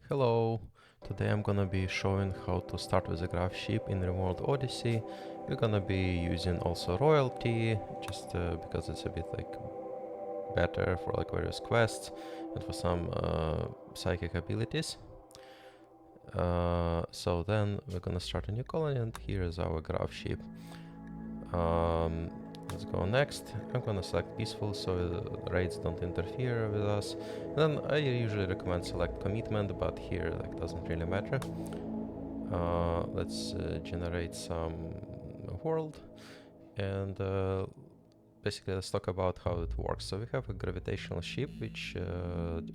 Hello, today I'm gonna be showing how to start with a Gravship in Rimworld Odyssey. We're gonna be using also royalty, just because it's a bit like better for like various quests and for some psychic abilities. So then we're gonna start a new colony, and here is our Gravship. Let's go next. I'm gonna select peaceful so raids don't interfere with us. Then I usually recommend select commitment, but here like doesn't really matter. Let's generate some world, and basically let's talk about how it works. So we have a gravitational ship which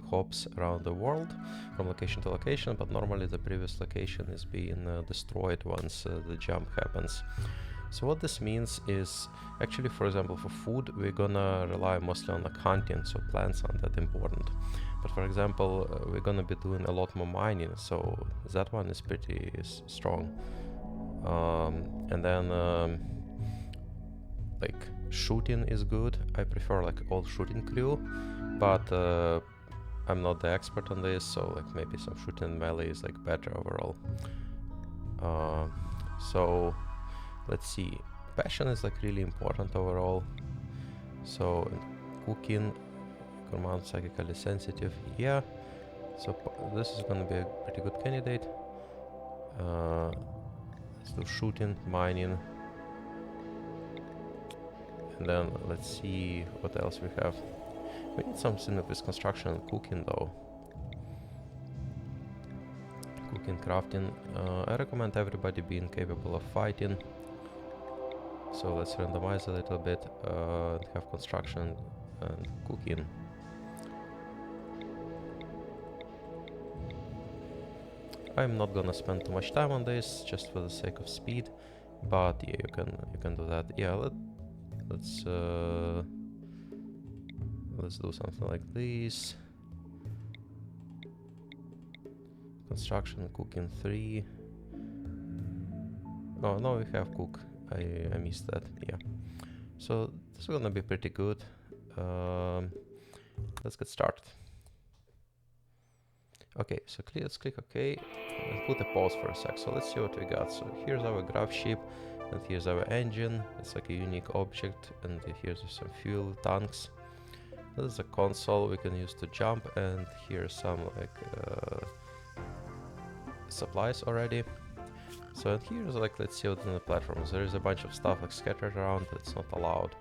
hops around the world from location to location, but normally the previous location is being destroyed once the jump happens. So what this means is, actually, for example, for food, we're gonna rely mostly on like hunting, so plants aren't that important. But for example, we're gonna be doing a lot more mining, so that one is pretty strong. And then like shooting is good. I prefer like all shooting crew, but I'm not the expert on this, so like maybe some shooting melee is like better overall. So let's see, passion is like really important overall. So cooking, command psychically sensitive, yeah. So this is gonna be a pretty good candidate. Let's do shooting, mining, and then let's see what else we have. We need something with construction and cooking though. Cooking, crafting. I recommend everybody being capable of fighting. So let's randomize a little bit and have construction and cooking. I'm not gonna spend too much time on this, just for the sake of speed. But yeah, you can do that. Yeah, let's do something like this. Construction, cooking 3. Oh no, we have cook. I missed that. Yeah. So this is gonna be pretty good. Let's get started. Okay, so let's click OK and put a pause for a sec. So let's see what we got. So here's our Gravship, and here's our engine. It's like a unique object, and here's some fuel tanks. This is a console we can use to jump, and here's some like supplies already. So and here's like, let's see what's on the platforms. There is a bunch of stuff like scattered around that's not allowed.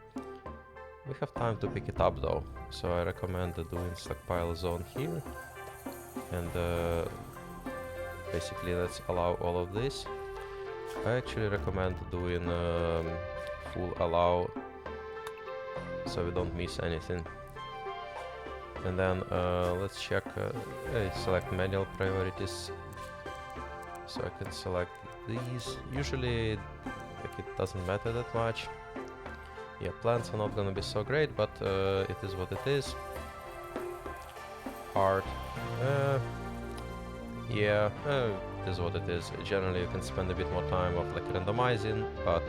We have time to pick it up though, so I recommend doing stockpile zone here. And basically let's allow all of this. I actually recommend doing full allow so we don't miss anything. And then let's check, select manual priorities. So I can select these. Usually like, it doesn't matter that much. Yeah, plants are not gonna be so great, but it is what it is. Art. Yeah, it is what it is. Generally you can spend a bit more time of like randomizing, but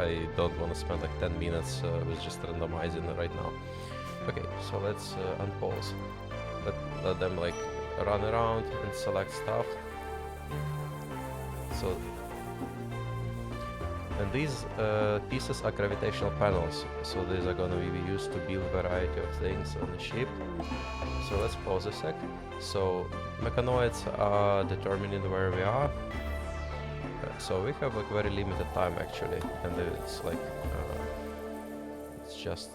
I don't want to spend like 10 minutes with just randomizing right now. Okay, so let's unpause. Let them like run around and select stuff. So, and these pieces are gravitational panels, so these are gonna be used to build variety of things on the ship. So let's pause a sec. So mechanoids are determining where we are. So we have like very limited time actually, and it's like it's just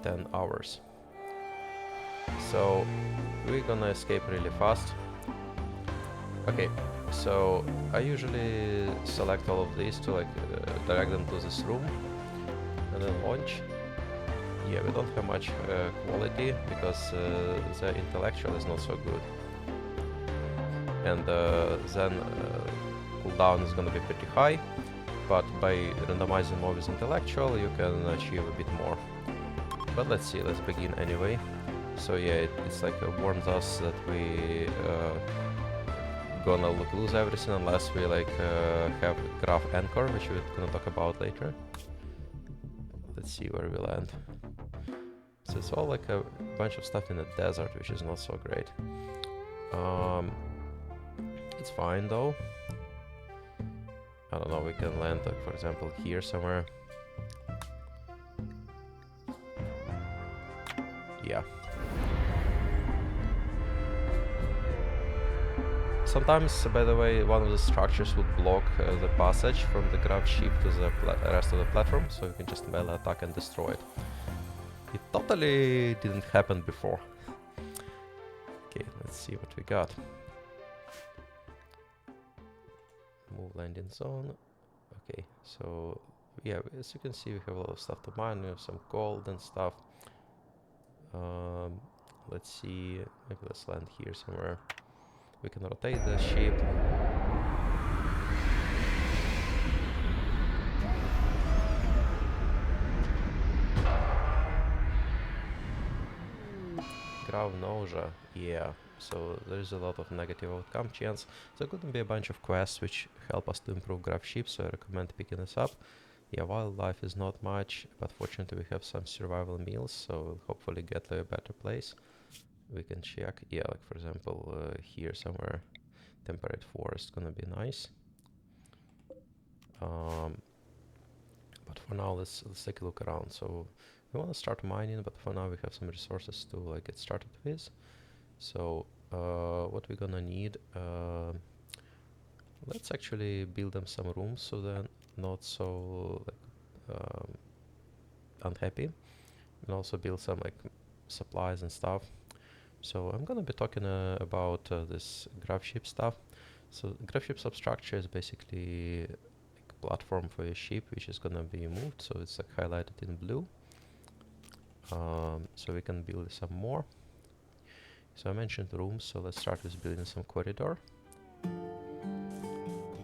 10 hours. So we're gonna escape really fast. Okay, so I usually select all of these to like drag them to this room and then launch. Yeah, we don't have much quality because the intellectual is not so good. And then cooldown is gonna be pretty high, but by randomizing more with intellectual you can achieve a bit more. But let's see, let's begin anyway. So yeah, it's like warns us that we gonna lose everything unless we like have graph anchor, which we're gonna talk about later. Let's see where we land. So it's all like a bunch of stuff in the desert, which is not so great. It's fine though. I don't know, we can land, like, for example, here somewhere. Yeah. Sometimes, by the way, one of the structures would block the passage from the Gravship to the rest of the platform, so you can just melee attack and destroy it. It totally didn't happen before. Okay, let's see what we got. Move landing zone. Okay, so yeah, as you can see, we have a lot of stuff to mine. We have some gold and stuff. Let's see, maybe let's land here somewhere. We can rotate the ship. Grav Noja, yeah. So there is a lot of negative outcome chance. There could be a bunch of quests which help us to improve Gravship, so I recommend picking this up. Yeah, wildlife is not much, but fortunately we have some survival meals, so we'll hopefully get to a better place. We can check, yeah, like for example, here somewhere, temperate forest gonna be nice. But for now, let's take a look around. So we want to start mining, but for now we have some resources to like get started with. So what we're gonna need, let's actually build them some rooms so they're not so like unhappy, and also build some like supplies and stuff. So I'm gonna be talking about this Gravship stuff. So Gravship substructure is basically a platform for your ship which is gonna be moved, so it's like highlighted in blue. So we can build some more. So I mentioned rooms, so let's start with building some corridor.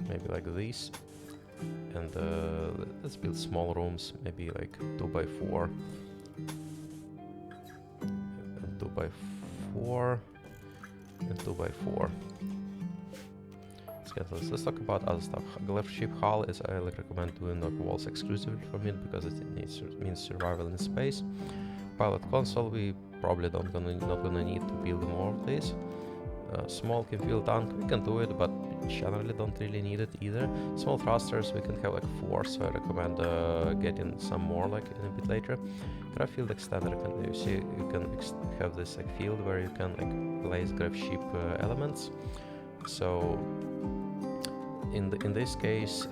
Maybe like this. And let's build small rooms, maybe like 2x4. And 2x4. And 2x4. Let's talk about other stuff. Gravship hull is, I like recommend doing like walls exclusively from it because it means survival in space. Pilot console, we probably not gonna need to build more of this. Small can fuel tank, we can do it, but generally don't really need it either. Small thrusters, we can have like 4, so I recommend getting some more like in a bit later. Grav field extender, you see you can have this like field where you can like place Gravship elements. So in this case,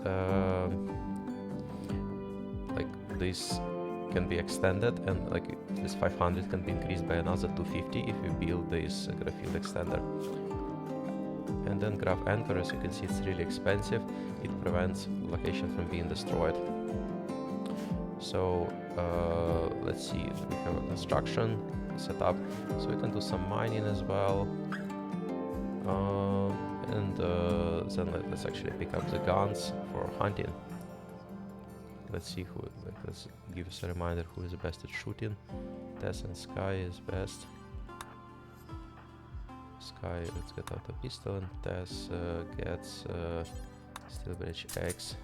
like this can be extended, and like this 500 can be increased by another 250 if you build this Grav field extender. And then Grav anchor, as you can see, it's really expensive. It prevents location from being destroyed. So let's see, we have a construction set up, so we can do some mining as well. And then let's actually pick up the guns for hunting. Let's see who, like, let's give us a reminder who is best at shooting. Tess and Sky is best. Sky, let's get out a pistol, and Tess gets Steel Bridge X.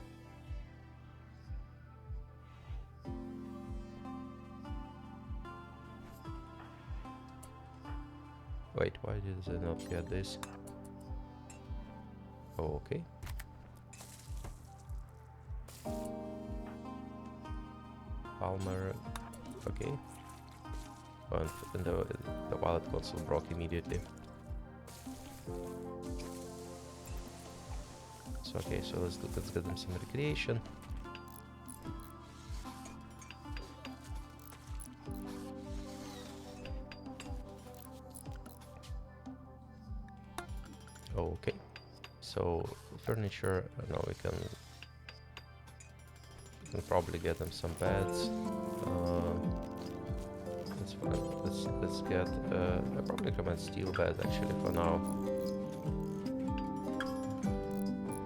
Wait, why did they not get this? Oh, okay. Palmer, okay. Oh, and the wallet console broke immediately. So okay, so let's get them some recreation. Okay, so furniture, now we can probably get them some beds. Let's get I probably recommend steel beds actually for now.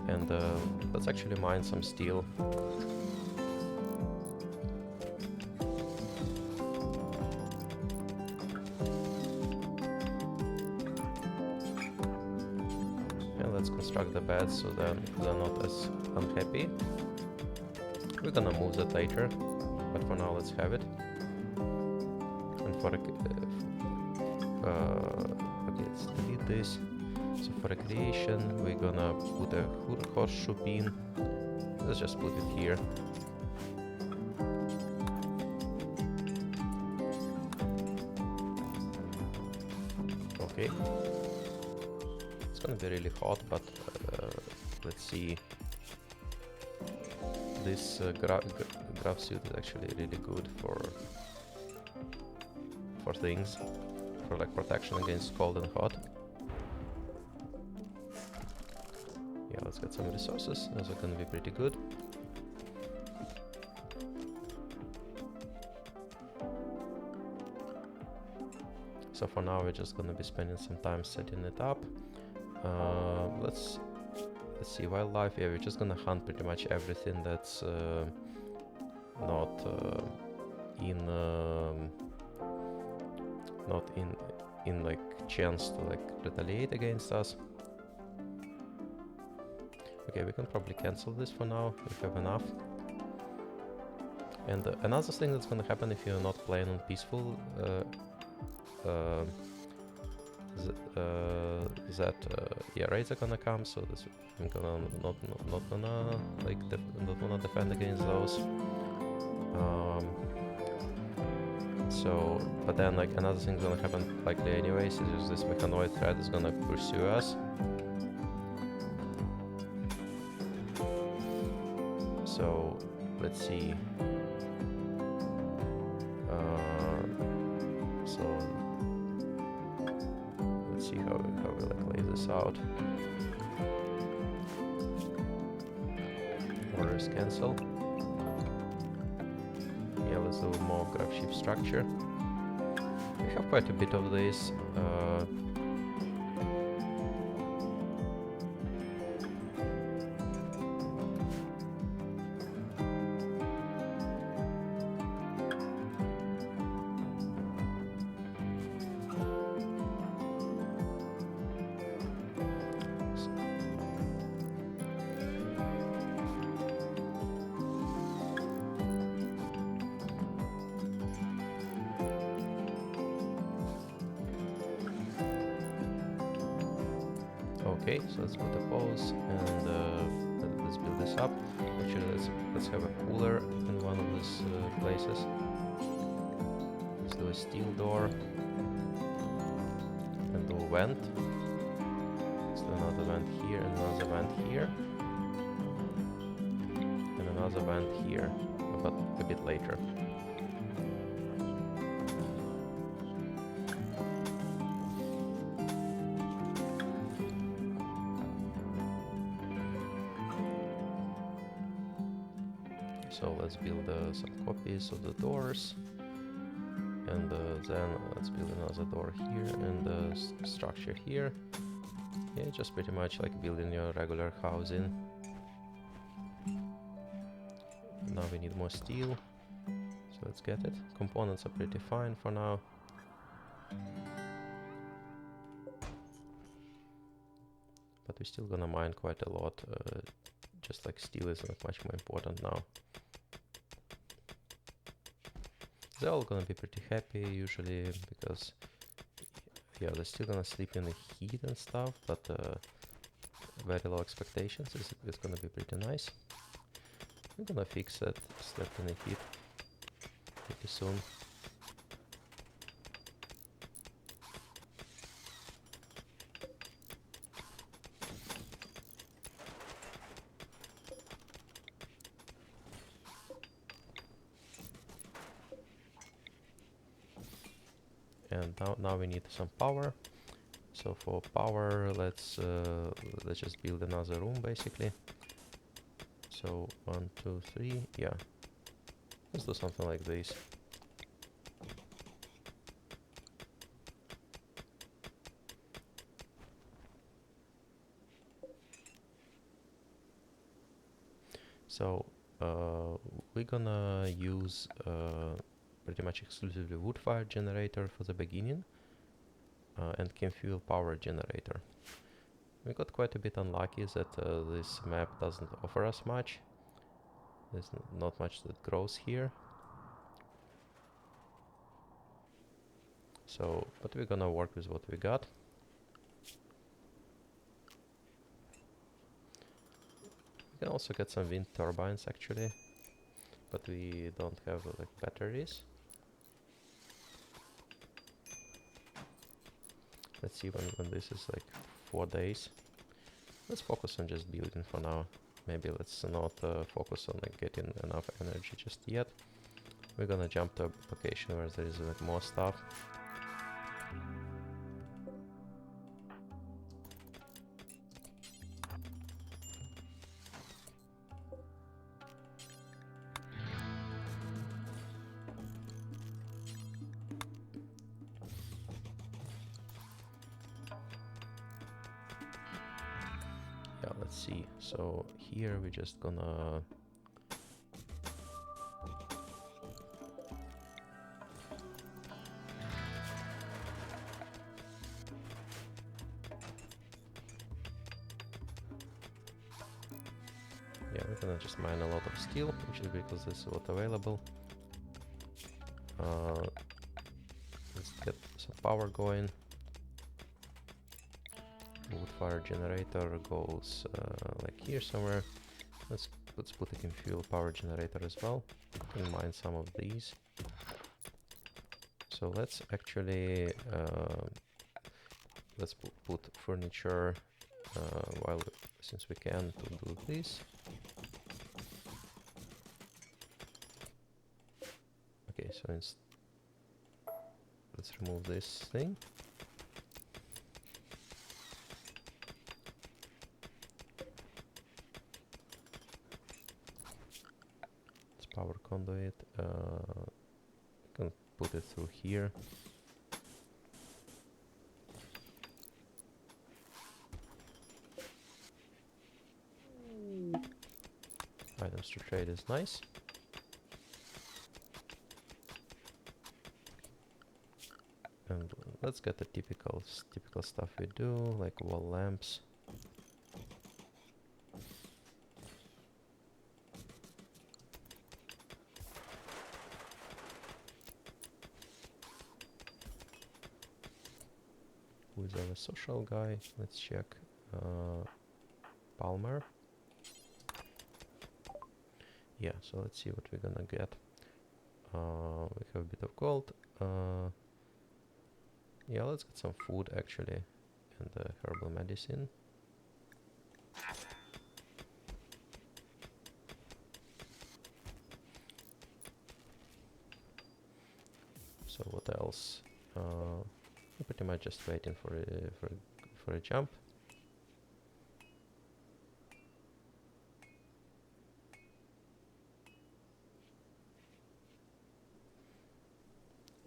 And let's actually mine some steel. And let's construct the beds so then they're not as unhappy. We're gonna move that later, but for now let's have it. And for okay, let's delete this. So for recreation, we're gonna put a horseshoe pin. Let's just put it here. Okay. It's gonna be really hot, but let's see. This grav suit is actually really good for things, for like protection against cold and hot. Yeah, let's get some resources. Those are gonna be pretty good. So for now, we're just gonna be spending some time setting it up. Let's see, wildlife. Yeah, we're just gonna hunt pretty much everything that's not in like chance to like retaliate against us. Okay, we can probably cancel this for now. We have enough. And another thing that's gonna happen if you're not playing on peaceful, yeah, raids are gonna come, so this I'm gonna not gonna like not gonna defend against those. So, but then like another thing gonna happen likely anyways is this mechanoid threat is gonna pursue us. So let's see. So let's see how we like lay this out. Orders cancel. Yeah, let's do more Gravship structure. We have quite a bit of this. Okay, so let's put a pause and let's build this up. Actually, let's have a cooler in one of these places. Let's do a steel door and do a vent. Let's do another vent here and another vent here and another vent here, but a bit later. So let's build some copies of the doors, and then let's build another door here and structure here. Yeah, just pretty much like building your regular housing. Now we need more steel, so let's get it. Components are pretty fine for now. But we're still gonna mine quite a lot, just like steel is not much more important now. They're all gonna be pretty happy usually, because yeah, they're still gonna sleep in the heat and stuff, but very low expectations. It's gonna be pretty nice. I'm gonna fix it, slept in the heat pretty soon. And now we need some power. So for power, let's just build another room basically. So 1, 2, 3, yeah. Let's do something like this. So we're gonna use pretty much exclusively wood fire generator for the beginning, and can fuel power generator. We got quite a bit unlucky that this map doesn't offer us much. There's not much that grows here. So, but we're gonna work with what we got. can also get some wind turbines actually, but we don't have like batteries. Let's see when this is like 4 days. Let's focus on just building for now. Maybe let's not focus on like getting enough energy just yet. We're gonna jump to a location where there is like more stuff. Yeah, let's see. So here we're just gonna we're gonna just mine a lot of steel, which is because there's a lot available. Let's get some power going. Wood fire generator goes like here somewhere. Let's put it in fuel power generator as well. We can mine some of these. So let's actually let's put furniture since we can to do this. Okay, so let's remove this thing. It's power conduit. Can put it through here. Items to trade is nice. And let's get the typical stuff we do, like wall lamps. Who is our social guy? Let's check. Palmer. Yeah, so let's see what we're gonna get. We have a bit of gold. Yeah, let's get some food actually, and herbal medicine. So what else? I'm pretty much just waiting for a jump.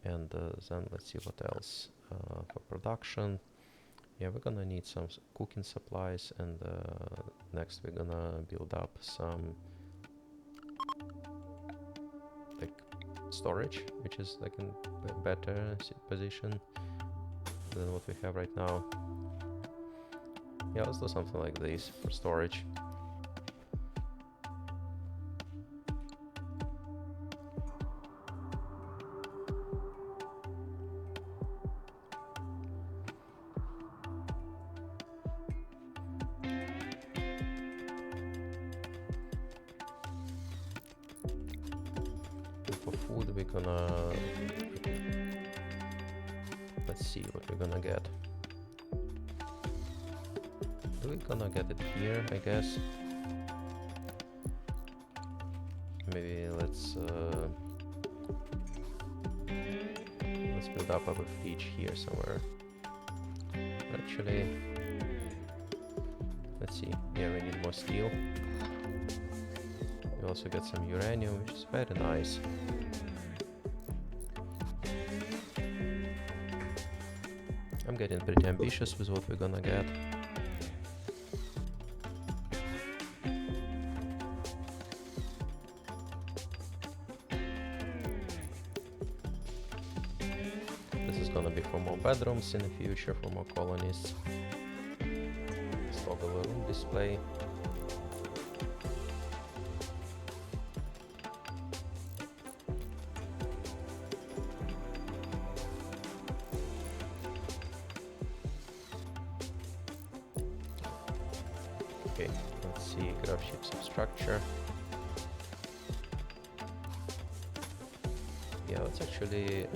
And then let's see what else for production. Yeah, we're gonna need some cooking supplies, and next we're gonna build up some like storage, which is like in a better position than what we have right now. Yeah, let's do something like this for storage. For food we're gonna... Let's see what we're gonna get. We're gonna get it here, I guess. Maybe let's build up our fleet here somewhere. Actually, let's see. Yeah, we need more steel. We also get some uranium, which is very nice. I'm getting pretty ambitious with what we're gonna get. This is gonna be for more bedrooms in the future, for more colonists. Let's toggle the room display. Okay, let's see, Gravship substructure. Yeah, let's actually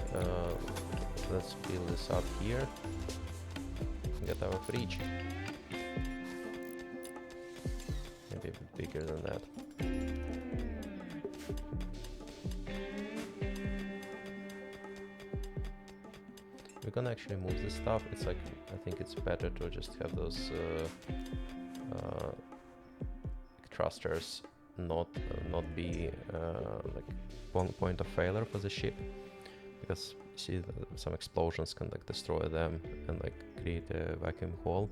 let's build this up here. Get our fridge. Maybe a bit bigger than that. We're gonna actually move this stuff. It's like, I think it's better to just have those thrusters not be like one point of failure for the ship, because you see some explosions can like destroy them and like create a vacuum hole.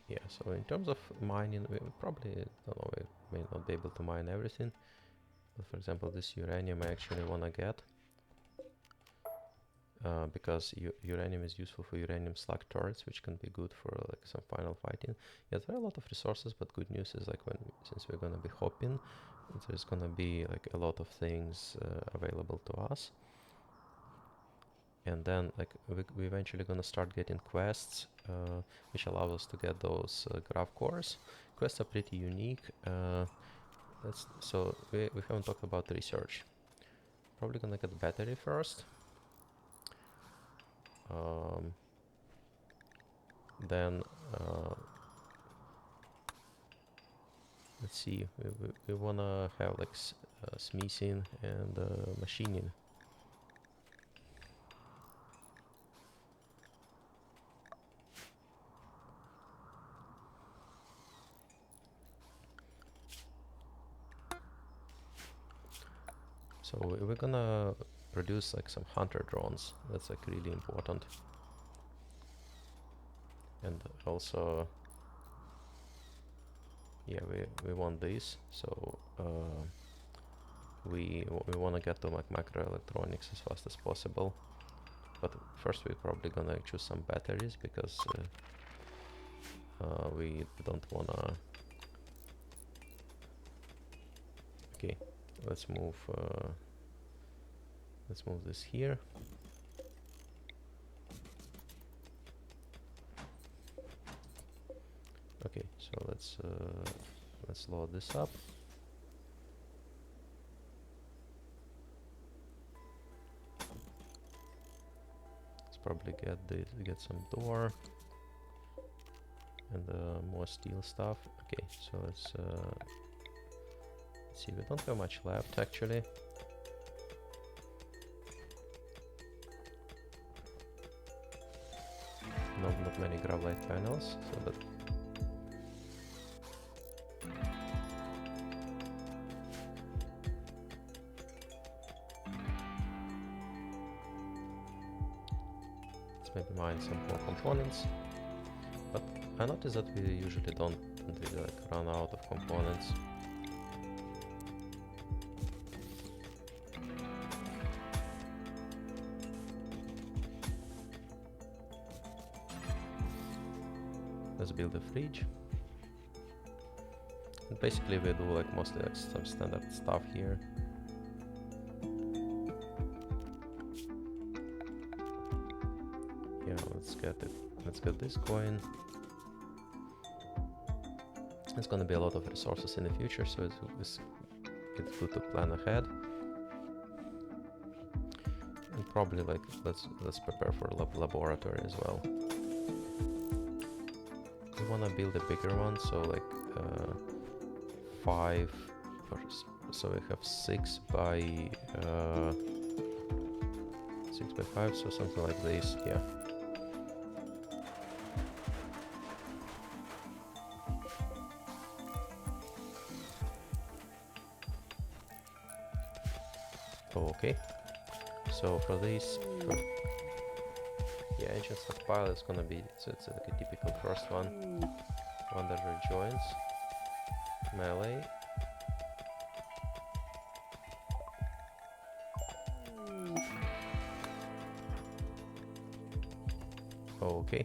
Yeah, so in terms of mining, we probably, don't know, we may not be able to mine everything. But for example, this uranium I actually want to get. Because uranium is useful for uranium slug turrets, which can be good for like some final fighting. Yeah, there are a lot of resources, but good news is like since we're gonna be hopping, there's gonna be like a lot of things available to us. And then like we eventually gonna start getting quests, which allow us to get those grav cores. Quests are pretty unique. So we haven't talked about research. Probably gonna get battery first. Then let's see, we wanna have like smithing and machining. So we're gonna produce like some hunter drones. That's like really important. And also, yeah, we want this. So we want to get to like microelectronics as fast as possible. But first we're probably gonna choose some batteries, because we don't wanna. Okay, let's move this here. Okay, so let's load this up. Let's probably get some door and more steel stuff. Okay, so let's see. We don't have much left actually. Not many gravlight panels, so that. Maybe mine some more components, but I noticed that we usually don't really like run out of components. Let's build a fridge. And basically we do like mostly like some standard stuff here. Yeah, let's get this coin. It's gonna be a lot of resources in the future, so it's good to plan ahead. And probably like let's prepare for laboratory as well. We wanna build a bigger one, so like 5, so we have 6 by 5, so something like this. Yeah. Okay, so for this, yeah, ancient stockpile is gonna be, so it's like a typical first one that rejoins melee. Okay.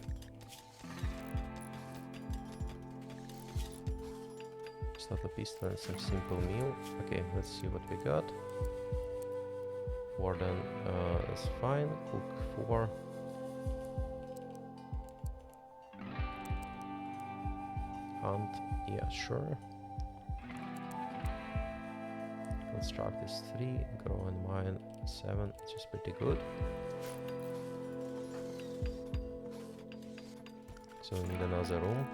Start a pistol and some simple meal. Okay, let's see what we got. Warden is fine. Cook 4. Hunt, yeah, sure. Construct is 3. Grow and mine 7, which is pretty good. So we need another room.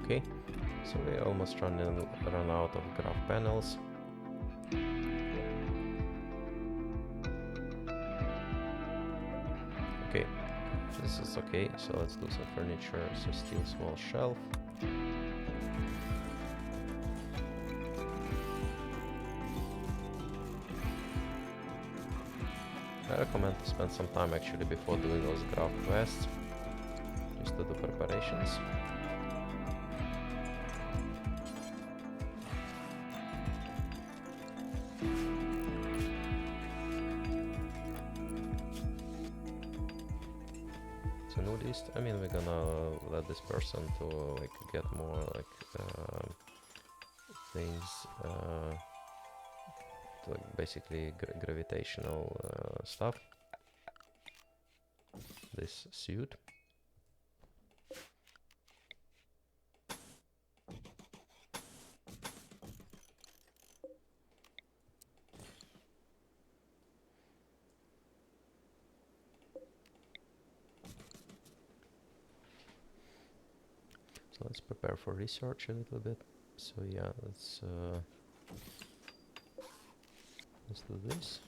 Okay, so we almost run out of graph panels. Okay, this is okay, so let's do some furniture. So steel small shelf. I recommend to spend some time actually before doing those graph quests, just to do preparations. So nudist, I mean, we're gonna let this person to like get more like things, to, like, basically gravitational stuff. This suit. So let's prepare for research a little bit. So yeah, let's do this.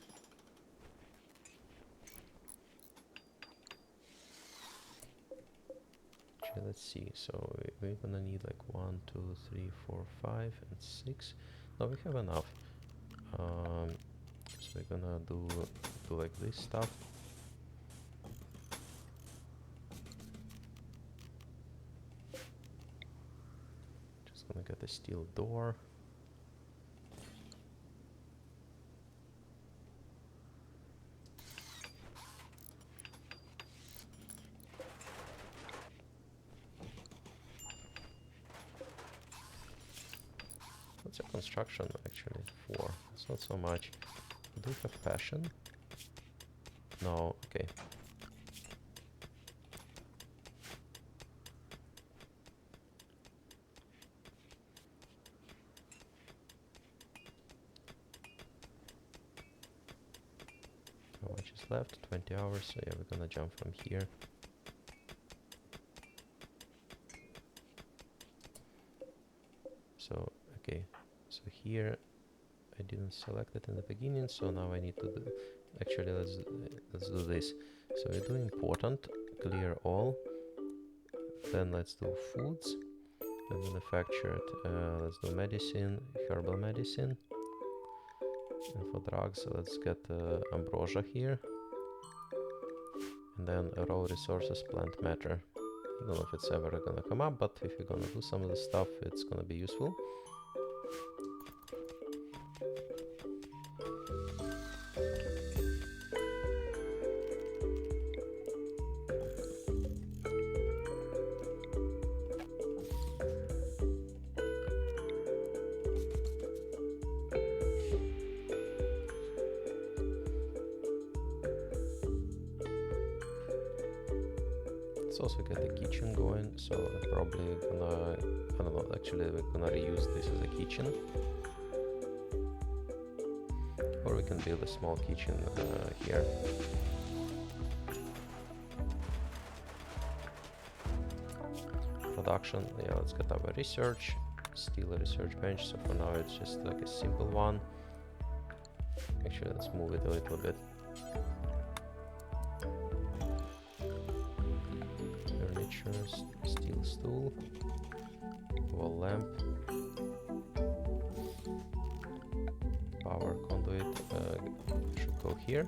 Okay, let's see. So we're gonna need like 1, 2, 3, 4, 5, and 6. No, we have enough. So we're gonna do like this stuff. Just gonna get a steel door. What's your construction actually? 4. It's not so much. Do you have passion? No, okay. How much is left? 20 hours. So yeah, we're gonna jump from here. So, okay. So here, I didn't select it in the beginning, so now I need to do... Actually, let's do this. So we do important, clear all. Then let's do foods. Then manufactured, let's do medicine, herbal medicine. And for drugs, let's get ambrosia here. And then raw resources, plant matter. I don't know if it's ever gonna come up, but if you're gonna do some of this stuff, it's gonna be useful. Let's also get the kitchen going, so I'm probably gonna, I don't know, actually we're gonna reuse this as a kitchen. Or we can build a small kitchen here. Production, yeah, let's get our research. Still a research bench, so for now it's just like a simple one. Actually, let's move it a little bit. Steel stool, wall lamp, power conduit should go here.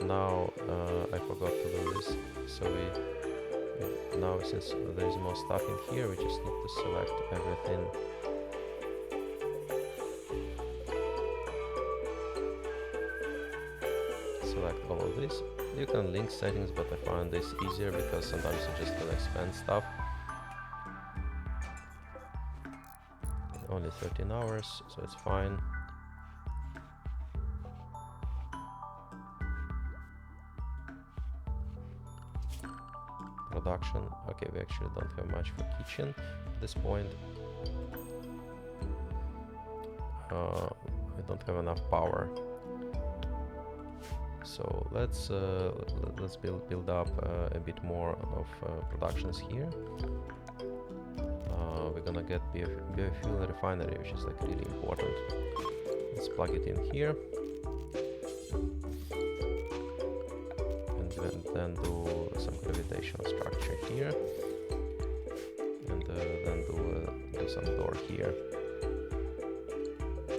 now I forgot to do this. So now since there's more stuff in here, we just need to select everything. Select all of this. You can link settings, but I find this easier because sometimes you just can expand stuff. Only 13 hours, so it's fine. Production. Okay, we actually don't have much for kitchen at this point. We don't have enough power. So let's build up a bit more of productions here. We're gonna get biofuel refinery, which is like really important. Let's plug it in here, and then do some gravitational structure here, and then do some door here.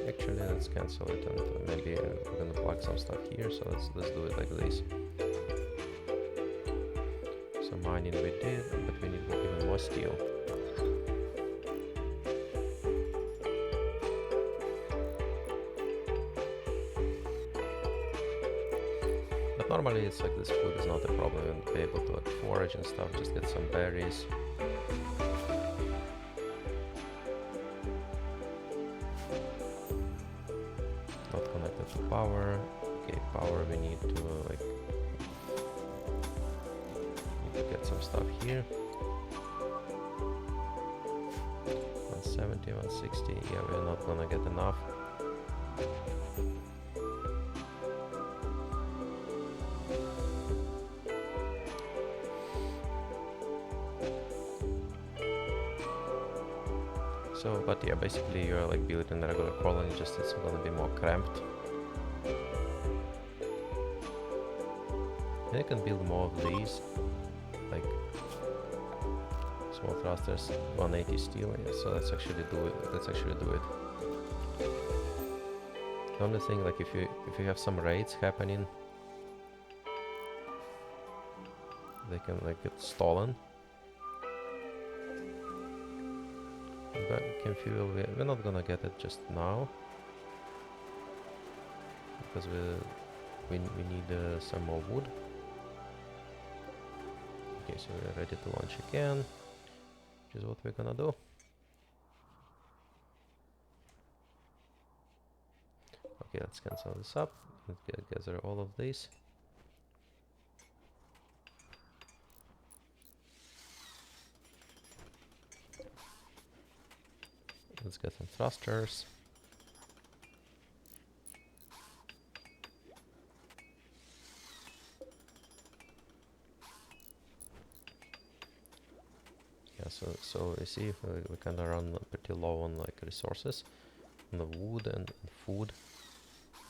Actually, let's cancel it, and maybe we're gonna plug some stuff here. So let's do it like this. So mining we did, but we need even more steel. But normally it's like this food is not a problem, and be able to like forage and stuff, just get some berries. Not connected to power. Okay, power we need to get some stuff here. 170, 160, yeah, we're not gonna get enough. So, but yeah, basically you're like building a regular colony, just it's gonna be more cramped. And you can build more of these, like small thrusters, 180 steel. Yeah, so let's actually do it. Let's actually do it. The only thing, like if you have some raids happening, they can like get stolen. But can fuel, we're not gonna get it just now because we need some more wood. Okay, so we're ready to launch again, which is what we're gonna do. Okay, let's cancel this up. Let's gather all of these. Let's get some thrusters. Yeah, so you see we kind of run pretty low on like resources, on the wood and food,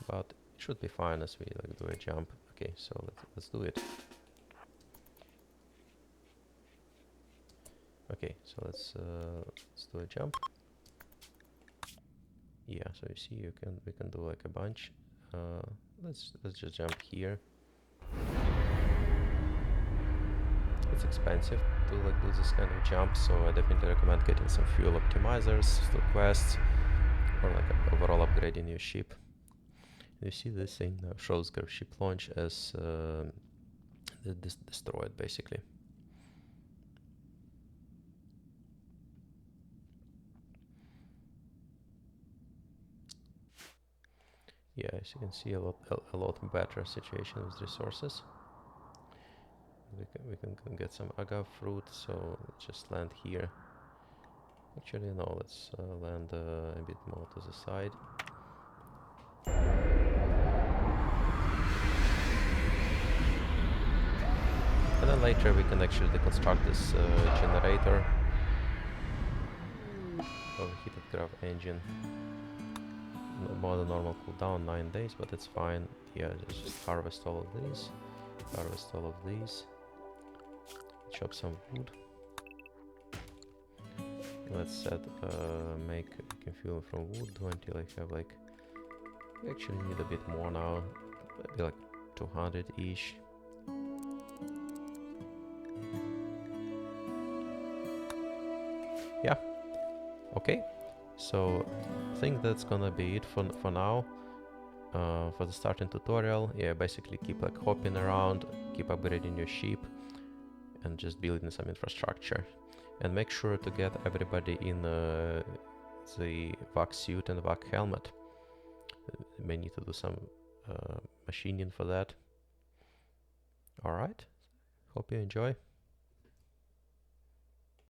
but it should be fine as we like do a jump. Okay, so let's do it. Okay, so let's do a jump. Yeah, so you see we can do like a bunch. Let's just jump here. It's expensive to like do this kind of jump, so I definitely recommend getting some fuel optimizers, still quests, or like overall upgrading your ship. You see this thing now shows Gravship launch as destroyed basically. Yeah, as you can see, a lot better situation with resources. We can get some agave fruit, so let's just land here. Actually, no, let's land a bit more to the side. And then later we can actually deconstruct this generator. Overheated grav engine. More than normal cooldown, 9 days, but it's fine. Yeah, just harvest all of these. Harvest all of these. Chop some wood. Let's set make fuel from wood until I have like, we actually need a bit more now, maybe like 200-ish. Yeah, okay. So I think that's gonna be it for now. For the starting tutorial, yeah, basically keep like hopping around, keep upgrading your ship, and just building some infrastructure. And make sure to get everybody in the vac suit and vac helmet. May need to do some machining for that. Alright, hope you enjoy.